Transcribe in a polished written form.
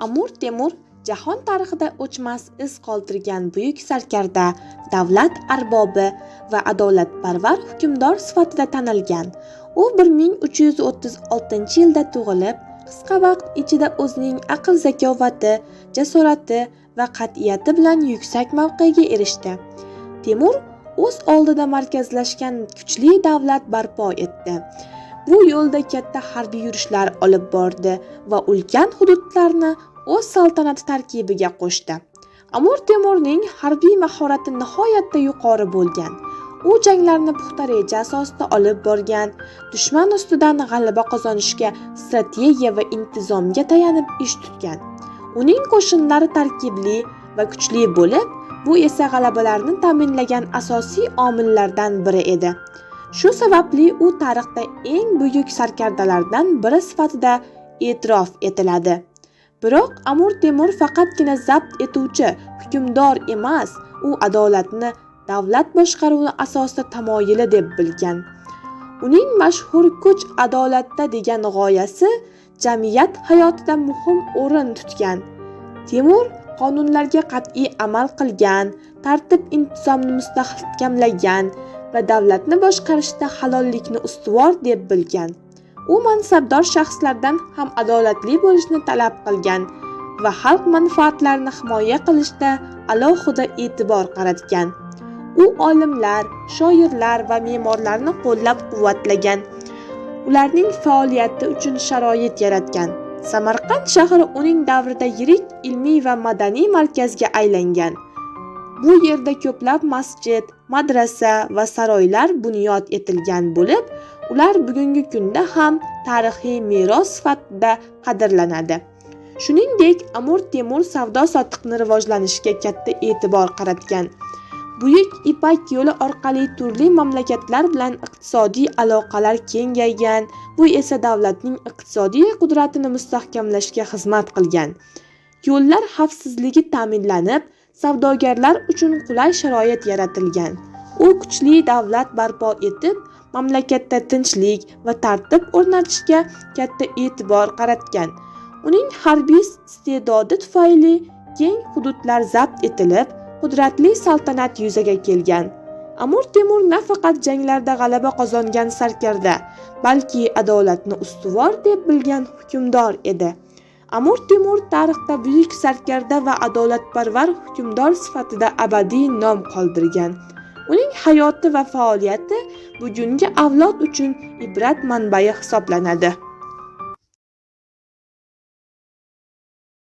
Amir Temur jahon tarixida o'chmas iz qoldirgan buyuk sarkarda, davlat arbobi va adolatparvar hukmdor sifatida tanilgan. U 1336-yilda tug'ilib, qisqa vaqt ichida o'zining aql-zakovati, jasorati va qat'iyati bilan yuksak mavqega erishdi. Temur o'z oldida markazlashgan kuchli davlat barpo etdi. Bu yo'lda katta harbiy yurishlar olib bordi va ulkan hududlarni o'z saltanati tarkibiga qo'shdi. Amir Temurning harbiy mahorati nihoyatda yuqori bo'lgan. U janglarni puxta reja asosida olib borgan, dushman ustidan g'alaba qozonishga strategiya va intizomga tayanib ish tutgan. Uning qo'shinlari tarkibli va kuchli bo'lib, bu esa g'alabalarni ta'minlagan asosiy omillardan biri edi. Shu sababli u tarixda eng buyuk sarkardalardan biri sifatida e'tirof etiladi. Biroq Amir Temur faqatgina zabt etuvchi hukmdor emas, u adolatni davlat boshqaruvi asosida tamoyili deb bilgan. Uning mashhur kuch adolatda degan g'oyasi jamiyat hayotida muhim o'rin tutgan. Temur qonunlarga qat'iy amal qilgan, tartib-intizomni mustahkamlagan va davlatni boshqarishda halollikni ustuvor deb bilgan. U mansabdor shaxslardan ham adolatli bo'lishni talab qilgan va xalq manfaatlarini himoya qilishda alohida e'tibor qaratgan. U olimlar, shoirlar va me'morlarni qo'llab-quvvatlagan, ularning faoliyati uchun sharoit yaratgan. Samarqand shahri uning davrida yirik ilmiy va madaniy markazga aylangan. Bu yerda ko'plab masjid, madrasa va saroylar bunyod etilgan bo'lib, ular bugungi kunda ham tarixiy meros sifatida qadrlanadi. Shuningdek, Amir Temur savdo-sotiqni rivojlanishiga katta e'tibor qaratgan. Buyuk Ipak yo'li orqali turli mamlakatlar bilan iqtisodiy aloqalar kengaygan, bu esa davlatning iqtisodiy qudratini mustahkamlashga xizmat qilgan. Yo'llar xavfsizligi ta'minlanib, savdogarlar uchun qulay sharoit yaratilgan. U kuchli davlat barpo etib, mamlakatda tinchlik va tartib o'rnatishga katta e'tibor qaratgan. Uning harbiy iste'dodi tufayli keng hududlar zabt etilib, qudratli saltanat yuzaga kelgan. Amir Temur nafaqat janglarda g'alaba qozongan sarkarda, balki adolatni ustuvor deb bilgan hukmdor edi. Amir Temur tarixda buyuk sarkarda va adolatparvar hukmdor sifatida abadiy nom qoldirgan. Uning hayoti va faoliyati bugungi avlod uchun ibrat manbai hisoblanadi.